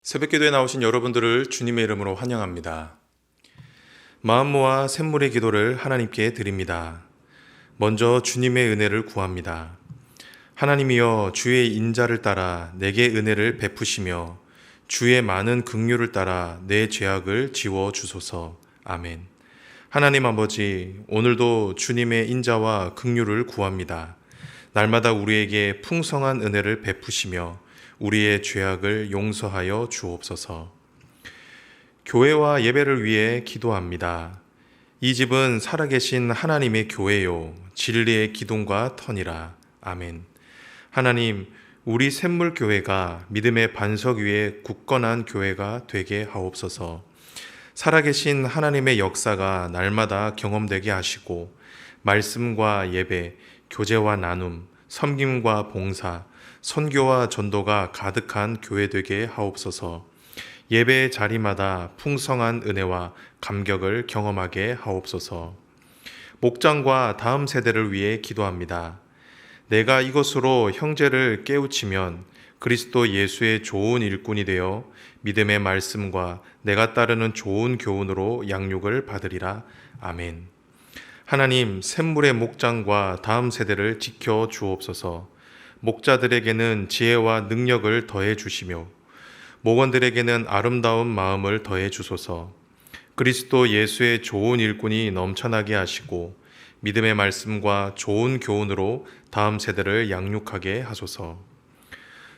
새벽기도에 나오신 여러분들을 주님의 이름으로 환영합니다. 마음 모아 샘물의 기도를 하나님께 드립니다. 먼저 주님의 은혜를 구합니다. 하나님이여, 주의 인자를 따라 내게 은혜를 베푸시며 주의 많은 긍휼을 따라 내 죄악을 지워 주소서. 아멘. 하나님 아버지, 오늘도 주님의 인자와 긍휼을 구합니다. 날마다 우리에게 풍성한 은혜를 베푸시며 우리의 죄악을 용서하여 주옵소서. 교회와 예배를 위해 기도합니다. 이 집은 살아계신 하나님의 교회요, 진리의 기둥과 터니라. 아멘. 하나님, 우리 샘물교회가 믿음의 반석 위에 굳건한 교회가 되게 하옵소서. 살아계신 하나님의 역사가 날마다 경험되게 하시고 말씀과 예배, 교제와 나눔, 섬김과 봉사, 선교와 전도가 가득한 교회 되게 하옵소서. 예배의 자리마다 풍성한 은혜와 감격을 경험하게 하옵소서. 목장과 다음 세대를 위해 기도합니다. 내가 이것으로 형제를 깨우치면 그리스도 예수의 좋은 일꾼이 되어 믿음의 말씀과 내가 따르는 좋은 교훈으로 양육을 받으리라. 아멘. 하나님, 샘물의 목장과 다음 세대를 지켜 주옵소서. 목자들에게는 지혜와 능력을 더해 주시며 목원들에게는 아름다운 마음을 더해 주소서. 그리스도 예수의 좋은 일꾼이 넘쳐나게 하시고 믿음의 말씀과 좋은 교훈으로 다음 세대를 양육하게 하소서.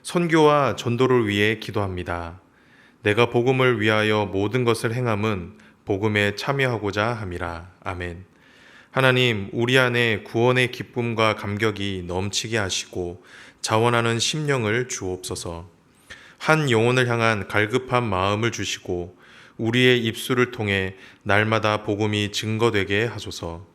선교와 전도를 위해 기도합니다. 내가 복음을 위하여 모든 것을 행함은 복음에 참여하고자 함이라. 아멘. 하나님, 우리 안에 구원의 기쁨과 감격이 넘치게 하시고 자원하는 심령을 주옵소서. 한 영혼을 향한 갈급한 마음을 주시고 우리의 입술을 통해 날마다 복음이 증거되게 하소서.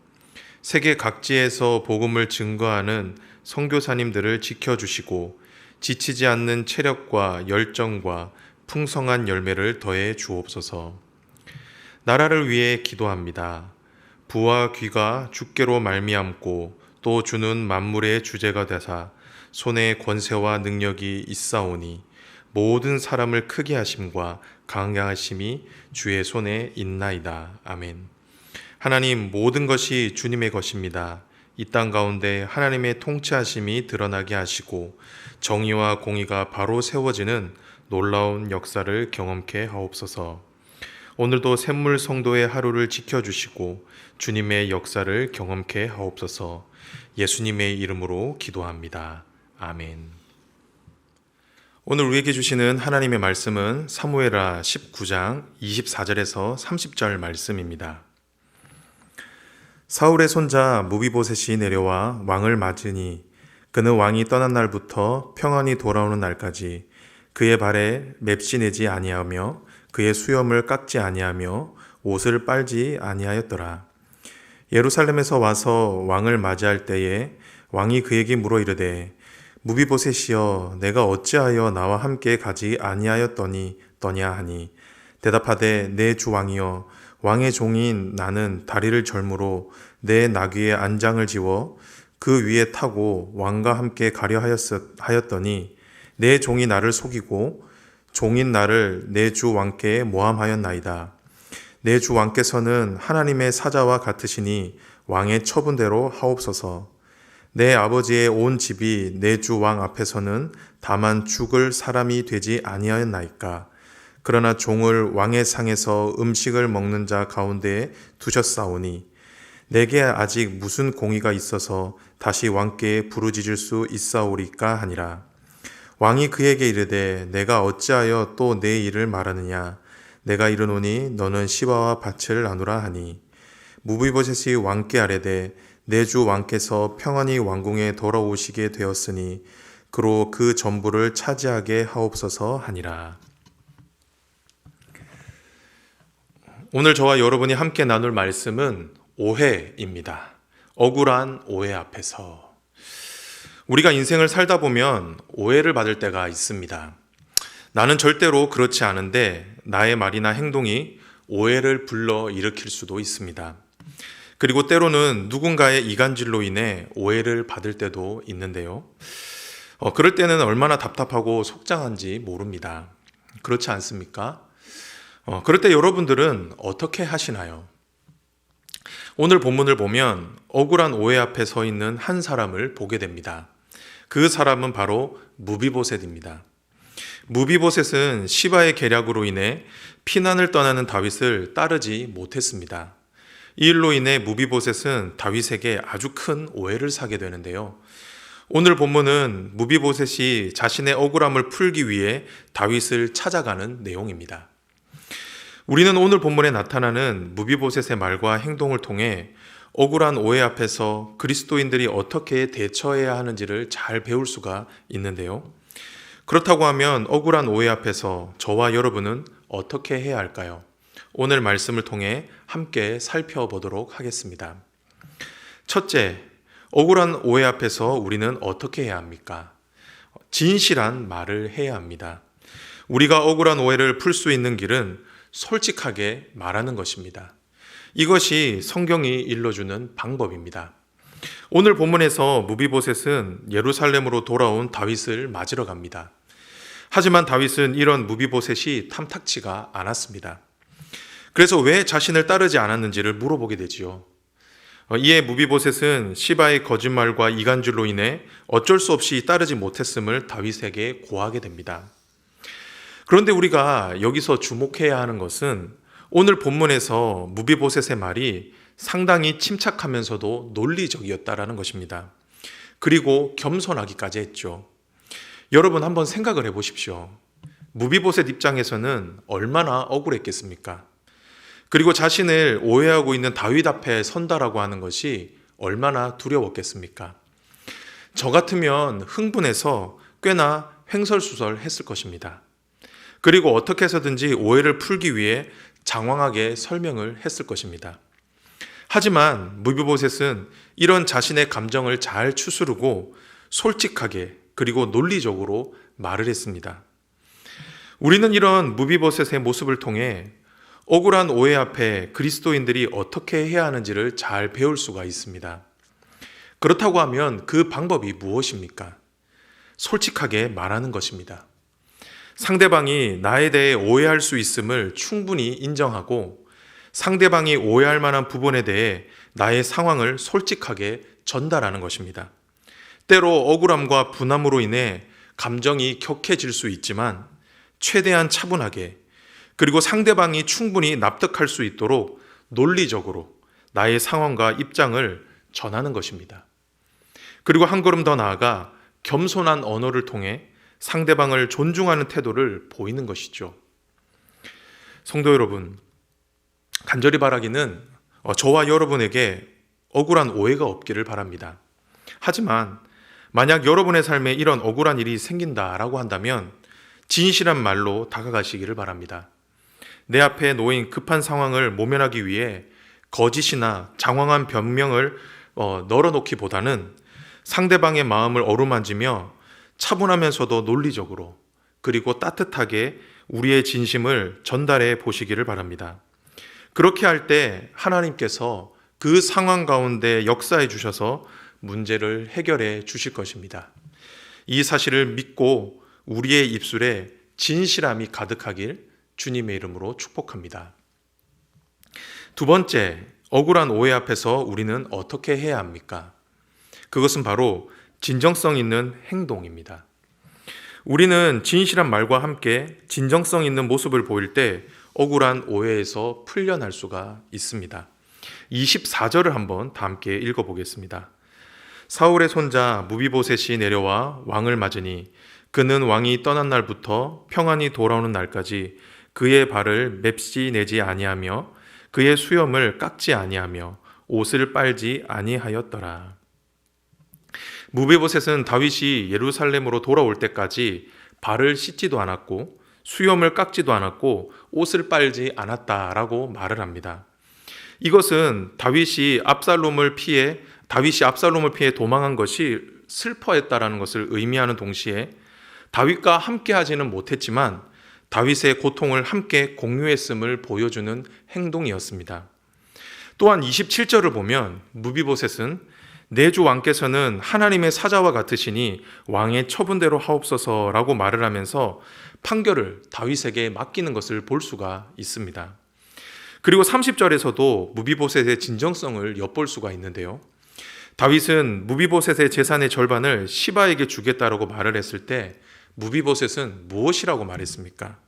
세계 각지에서 복음을 증거하는 선교사님들을 지켜주시고 지치지 않는 체력과 열정과 풍성한 열매를 더해 주옵소서. 나라를 위해 기도합니다. 부와 귀가 주께로 말미암고 또 주는 만물의 주제가 되사 손에 권세와 능력이 있사오니 모든 사람을 크게 하심과 강하심이 주의 손에 있나이다. 아멘. 하나님, 모든 것이 주님의 것입니다. 이 땅 가운데 하나님의 통치하심이 드러나게 하시고 정의와 공의가 바로 세워지는 놀라운 역사를 경험케 하옵소서. 오늘도 샘물 성도의 하루를 지켜주시고 주님의 역사를 경험케 하옵소서. 예수님의 이름으로 기도합니다. 아멘. 오늘 우리에게 주시는 하나님의 말씀은 사무엘하 19장 24절에서 30절 말씀입니다. 사울의 손자 무비보셋이 내려와 왕을 맞으니 그는 왕이 떠난 날부터 평안히 돌아오는 날까지 그의 발에 맵시 내지 아니하며 그의 수염을 깎지 아니하며 옷을 빨지 아니하였더라. 예루살렘에서 와서 왕을 맞이할 때에 왕이 그에게 물어 이르되 무비보셋이여, 내가 어찌하여 나와 함께 가지 아니하였더냐 하니 대답하되 내 주 왕이여, 왕의 종인 나는 다리를 절므로 내 나귀의 안장을 지워 그 위에 타고 왕과 함께 가려 하였더니 내 종이 나를 속이고 종인 나를 내 주 왕께 모함하였나이다. 내 주 왕께서는 하나님의 사자와 같으시니 왕의 처분대로 하옵소서. 내 아버지의 온 집이 내 주 왕 앞에서는 다만 죽을 사람이 되지 아니하였나이까. 그러나 종을 왕의 상에서 음식을 먹는 자 가운데에 두셨사오니 내게 아직 무슨 공의가 있어서 다시 왕께 부르짖을 수 있사오리까 하니라. 왕이 그에게 이르되 내가 어찌하여 또 내 일을 말하느냐. 내가 이르노니 너는 시바와 밭을 나누라 하니 무비보셋이 왕께 아뢰되 내 주 왕께서 평안히 왕궁에 돌아오시게 되었으니 그로 그 전부를 차지하게 하옵소서 하니라. 오늘 저와 여러분이 함께 나눌 말씀은 오해입니다. 억울한 오해 앞에서. 우리가 인생을 살다 보면 오해를 받을 때가 있습니다. 나는 절대로 그렇지 않은데 나의 말이나 행동이 오해를 불러 일으킬 수도 있습니다. 그리고 때로는 누군가의 이간질로 인해 오해를 받을 때도 있는데요. 그럴 때는 얼마나 답답하고 속상한지 모릅니다. 그렇지 않습니까? 그럴 때 여러분들은 어떻게 하시나요? 오늘 본문을 보면 억울한 오해 앞에 서 있는 한 사람을 보게 됩니다. 그 사람은 바로 무비보셋입니다. 무비보셋은 시바의 계략으로 인해 피난을 떠나는 다윗을 따르지 못했습니다. 이 일로 인해 무비보셋은 다윗에게 아주 큰 오해를 사게 되는데요. 오늘 본문은 무비보셋이 자신의 억울함을 풀기 위해 다윗을 찾아가는 내용입니다. 우리는 오늘 본문에 나타나는 무비보셋의 말과 행동을 통해 억울한 오해 앞에서 그리스도인들이 어떻게 대처해야 하는지를 잘 배울 수가 있는데요. 그렇다고 하면 억울한 오해 앞에서 저와 여러분은 어떻게 해야 할까요? 오늘 말씀을 통해 함께 살펴보도록 하겠습니다. 첫째, 억울한 오해 앞에서 우리는 어떻게 해야 합니까? 진실한 말을 해야 합니다. 우리가 억울한 오해를 풀 수 있는 길은 솔직하게 말하는 것입니다. 이것이 성경이 일러주는 방법입니다. 오늘 본문에서 무비보셋은 예루살렘으로 돌아온 다윗을 맞으러 갑니다. 하지만 다윗은 이런 무비보셋이 탐탁치가 않았습니다. 그래서 왜 자신을 따르지 않았는지를 물어보게 되지요. 이에 무비보셋은 시바의 거짓말과 이간질로 인해 어쩔 수 없이 따르지 못했음을 다윗에게 고하게 됩니다. 그런데 우리가 여기서 주목해야 하는 것은 오늘 본문에서 무비보셋의 말이 상당히 침착하면서도 논리적이었다라는 것입니다. 그리고 겸손하기까지 했죠. 여러분 한번 생각을 해보십시오. 무비보셋 입장에서는 얼마나 억울했겠습니까? 그리고 자신을 오해하고 있는 다윗 앞에 선다라고 하는 것이 얼마나 두려웠겠습니까? 저 같으면 흥분해서 꽤나 횡설수설했을 것입니다. 그리고 어떻게 해서든지 오해를 풀기 위해 장황하게 설명을 했을 것입니다. 하지만 무비보셋은 이런 자신의 감정을 잘 추스르고 솔직하게 그리고 논리적으로 말을 했습니다. 우리는 이런 무비보셋의 모습을 통해 억울한 오해 앞에 그리스도인들이 어떻게 해야 하는지를 잘 배울 수가 있습니다. 그렇다고 하면 그 방법이 무엇입니까? 솔직하게 말하는 것입니다. 상대방이 나에 대해 오해할 수 있음을 충분히 인정하고 상대방이 오해할 만한 부분에 대해 나의 상황을 솔직하게 전달하는 것입니다. 때로 억울함과 분함으로 인해 감정이 격해질 수 있지만 최대한 차분하게 그리고 상대방이 충분히 납득할 수 있도록 논리적으로 나의 상황과 입장을 전하는 것입니다. 그리고 한 걸음 더 나아가 겸손한 언어를 통해 상대방을 존중하는 태도를 보이는 것이죠. 성도 여러분, 간절히 바라기는 저와 여러분에게 억울한 오해가 없기를 바랍니다. 하지만 만약 여러분의 삶에 이런 억울한 일이 생긴다라고 한다면 진실한 말로 다가가시기를 바랍니다. 내 앞에 놓인 급한 상황을 모면하기 위해 거짓이나 장황한 변명을 널어놓기보다는 상대방의 마음을 어루만지며 차분하면서도 논리적으로 그리고 따뜻하게 우리의 진심을 전달해 보시기를 바랍니다. 그렇게 할 때 하나님께서 그 상황 가운데 역사해 주셔서 문제를 해결해 주실 것입니다. 이 사실을 믿고 우리의 입술에 진실함이 가득하길 주님의 이름으로 축복합니다. 두 번째, 억울한 오해 앞에서 우리는 어떻게 해야 합니까? 그것은 바로 진정성 있는 행동입니다. 우리는 진실한 말과 함께 진정성 있는 모습을 보일 때 억울한 오해에서 풀려날 수가 있습니다. 24절을 한번 다 함께 읽어보겠습니다. 사울의 손자 무비보셋이 내려와 왕을 맞으니 그는 왕이 떠난 날부터 평안히 돌아오는 날까지 그의 발을 맵시 내지 아니하며 그의 수염을 깎지 아니하며 옷을 빨지 아니하였더라. 무비보셋은 다윗이 예루살렘으로 돌아올 때까지 발을 씻지도 않았고 수염을 깎지도 않았고 옷을 빨지 않았다라고 말을 합니다. 이것은 다윗이 압살롬을 피해 도망한 것이 슬퍼했다라는 것을 의미하는 동시에 다윗과 함께 하지는 못했지만 다윗의 고통을 함께 공유했음을 보여주는 행동이었습니다. 또한 27절을 보면 무비보셋은 내 주 왕께서는 하나님의 사자와 같으시니 왕의 처분대로 하옵소서라고 말을 하면서 판결을 다윗에게 맡기는 것을 볼 수가 있습니다. 그리고 30절에서도 무비보셋의 진정성을 엿볼 수가 있는데요. 다윗은 무비보셋의 재산의 절반을 시바에게 주겠다라고 말을 했을 때 무비보셋은 무엇이라고 말했습니까?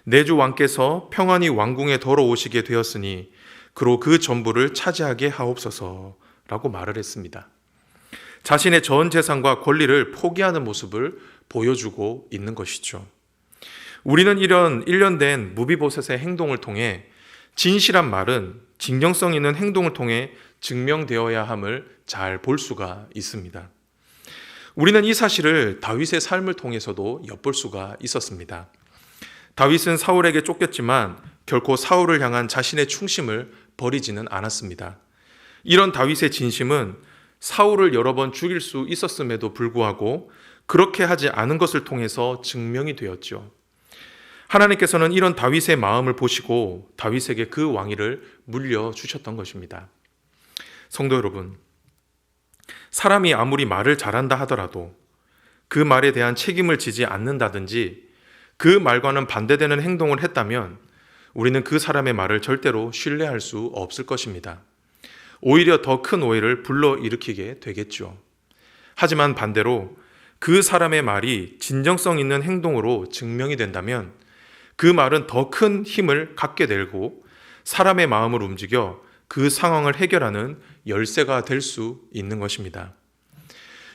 내 주 왕께서 평안히 왕궁에 들어오시게 되었으니 그로 그 전부를 차지하게 하옵소서라고 말을 했습니다. 자신의 전 재산과 권리를 포기하는 모습을 보여주고 있는 것이죠. 우리는 이런 일련된 무비보셋의 행동을 통해 진실한 말은 진정성 있는 행동을 통해 증명되어야 함을 잘 볼 수가 있습니다. 우리는 이 사실을 다윗의 삶을 통해서도 엿볼 수가 있었습니다. 다윗은 사울에게 쫓겼지만 결코 사울을 향한 자신의 충심을 버리지는 않았습니다. 이런 다윗의 진심은 사울을 여러 번 죽일 수 있었음에도 불구하고 그렇게 하지 않은 것을 통해서 증명이 되었죠. 하나님께서는 이런 다윗의 마음을 보시고 다윗에게 그 왕위를 물려주셨던 것입니다. 성도 여러분, 사람이 아무리 말을 잘한다 하더라도 그 말에 대한 책임을 지지 않는다든지 그 말과는 반대되는 행동을 했다면 우리는 그 사람의 말을 절대로 신뢰할 수 없을 것입니다. 오히려 더 큰 오해를 불러일으키게 되겠죠. 하지만 반대로 그 사람의 말이 진정성 있는 행동으로 증명이 된다면 그 말은 더 큰 힘을 갖게 되고 사람의 마음을 움직여 그 상황을 해결하는 열쇠가 될 수 있는 것입니다.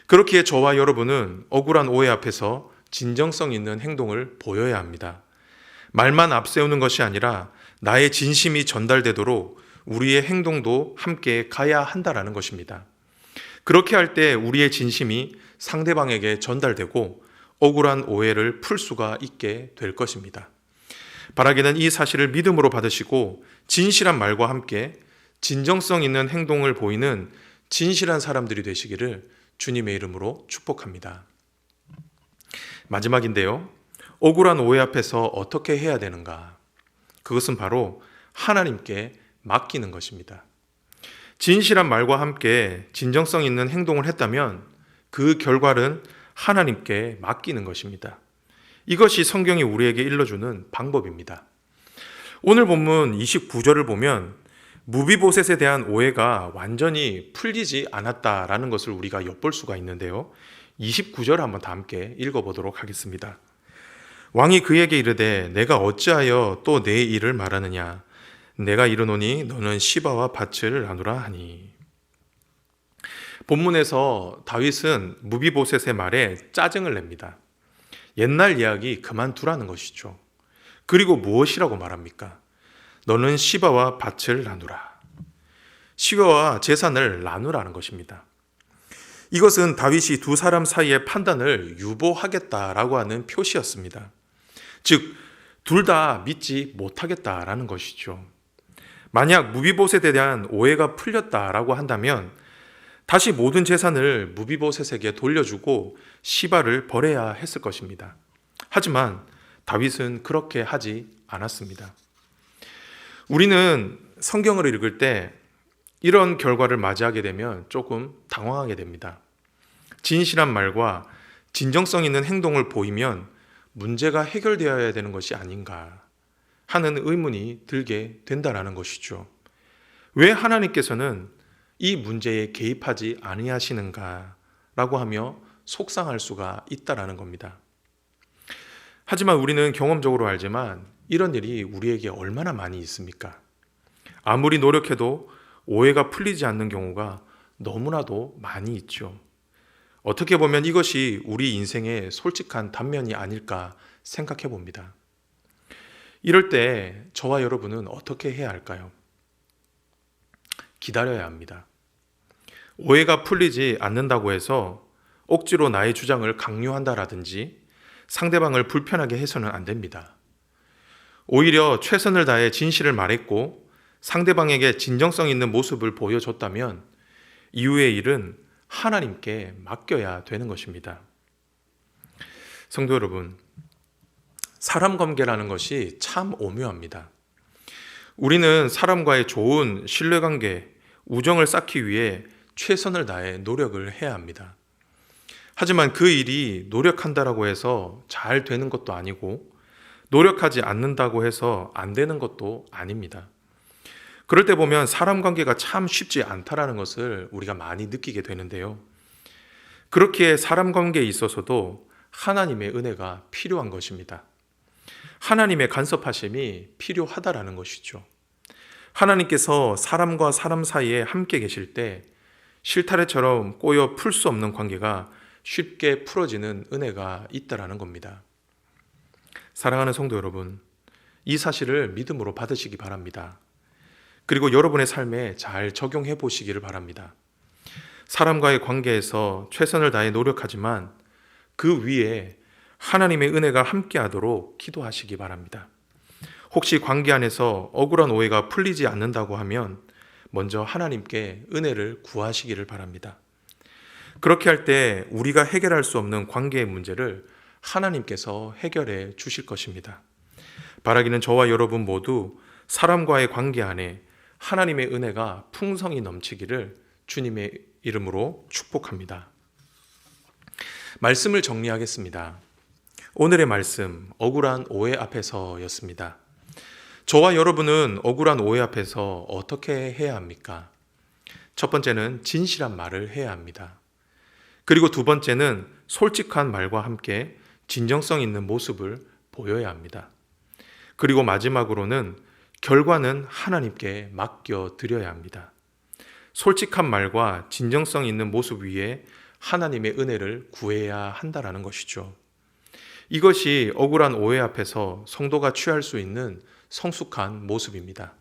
그렇기에 저와 여러분은 억울한 오해 앞에서 진정성 있는 행동을 보여야 합니다. 말만 앞세우는 것이 아니라 나의 진심이 전달되도록 우리의 행동도 함께 가야 한다라는 것입니다. 그렇게 할 때 우리의 진심이 상대방에게 전달되고 억울한 오해를 풀 수가 있게 될 것입니다. 바라기는 이 사실을 믿음으로 받으시고 진실한 말과 함께 진정성 있는 행동을 보이는 진실한 사람들이 되시기를 주님의 이름으로 축복합니다. 마지막인데요. 억울한 오해 앞에서 어떻게 해야 되는가? 그것은 바로 하나님께 맡기는 것입니다. 진실한 말과 함께 진정성 있는 행동을 했다면 그 결과는 하나님께 맡기는 것입니다. 이것이 성경이 우리에게 일러주는 방법입니다. 오늘 본문 29절을 보면 무비보셋에 대한 오해가 완전히 풀리지 않았다라는 것을 우리가 엿볼 수가 있는데요. 29절 한번 다 함께 읽어보도록 하겠습니다. 왕이 그에게 이르되 내가 어찌하여 또 내 일을 말하느냐? 내가 이르노니 너는 시바와 밭을 나누라 하니. 본문에서 다윗은 무비보셋의 말에 짜증을 냅니다. 옛날 이야기 그만두라는 것이죠. 그리고 무엇이라고 말합니까? 너는 시바와 밭을 나누라. 시바와 재산을 나누라는 것입니다. 이것은 다윗이 두 사람 사이의 판단을 유보하겠다라고 하는 표시였습니다. 즉, 둘 다 믿지 못하겠다라는 것이죠. 만약 무비보셋에 대한 오해가 풀렸다라고 한다면 다시 모든 재산을 무비보셋에게 돌려주고 시바를 벌해야 했을 것입니다. 하지만 다윗은 그렇게 하지 않았습니다. 우리는 성경을 읽을 때 이런 결과를 맞이하게 되면 조금 당황하게 됩니다. 진실한 말과 진정성 있는 행동을 보이면 문제가 해결되어야 되는 것이 아닌가 하는 의문이 들게 된다는 것이죠. 왜 하나님께서는 이 문제에 개입하지 아니하시는가라고 하며 속상할 수가 있다라는 겁니다. 하지만 우리는 경험적으로 알지만 이런 일이 우리에게 얼마나 많이 있습니까? 아무리 노력해도 오해가 풀리지 않는 경우가 너무나도 많이 있죠. 어떻게 보면 이것이 우리 인생의 솔직한 단면이 아닐까 생각해 봅니다. 이럴 때 저와 여러분은 어떻게 해야 할까요? 기다려야 합니다. 오해가 풀리지 않는다고 해서 억지로 나의 주장을 강요한다라든지 상대방을 불편하게 해서는 안 됩니다. 오히려 최선을 다해 진실을 말했고 상대방에게 진정성 있는 모습을 보여줬다면 이후의 일은 하나님께 맡겨야 되는 것입니다. 성도 여러분, 사람 관계라는 것이 참 오묘합니다. 우리는 사람과의 좋은 신뢰관계, 우정을 쌓기 위해 최선을 다해 노력을 해야 합니다. 하지만 그 일이 노력한다라고 해서 잘 되는 것도 아니고 노력하지 않는다고 해서 안 되는 것도 아닙니다. 그럴 때 보면 사람 관계가 참 쉽지 않다라는 것을 우리가 많이 느끼게 되는데요. 그렇게 사람 관계에 있어서도 하나님의 은혜가 필요한 것입니다. 하나님의 간섭하심이 필요하다라는 것이죠. 하나님께서 사람과 사람 사이에 함께 계실 때 실타래처럼 꼬여 풀 수 없는 관계가 쉽게 풀어지는 은혜가 있다라는 겁니다. 사랑하는 성도 여러분, 이 사실을 믿음으로 받으시기 바랍니다. 그리고 여러분의 삶에 잘 적용해 보시기를 바랍니다. 사람과의 관계에서 최선을 다해 노력하지만 그 위에 하나님의 은혜가 함께하도록 기도하시기 바랍니다. 혹시 관계 안에서 억울한 오해가 풀리지 않는다고 하면 먼저 하나님께 은혜를 구하시기를 바랍니다. 그렇게 할 때 우리가 해결할 수 없는 관계의 문제를 하나님께서 해결해 주실 것입니다. 바라기는 저와 여러분 모두 사람과의 관계 안에 하나님의 은혜가 풍성히 넘치기를 주님의 이름으로 축복합니다. 말씀을 정리하겠습니다. 오늘의 말씀, 억울한 오해 앞에서였습니다. 저와 여러분은 억울한 오해 앞에서 어떻게 해야 합니까? 첫 번째는 진실한 말을 해야 합니다. 그리고 두 번째는 솔직한 말과 함께 진정성 있는 모습을 보여야 합니다. 그리고 마지막으로는 결과는 하나님께 맡겨드려야 합니다. 솔직한 말과 진정성 있는 모습 위에 하나님의 은혜를 구해야 한다는 것이죠. 이것이 억울한 오해 앞에서 성도가 취할 수 있는 성숙한 모습입니다.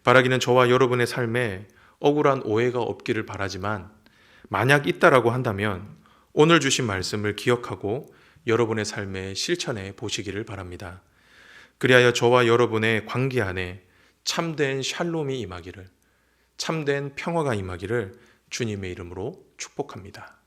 바라기는 저와 여러분의 삶에 억울한 오해가 없기를 바라지만 만약 있다라고 한다면 오늘 주신 말씀을 기억하고 여러분의 삶에 실천해 보시기를 바랍니다. 그리하여 저와 여러분의 관계 안에 참된 샬롬이 임하기를, 참된 평화가 임하기를 주님의 이름으로 축복합니다.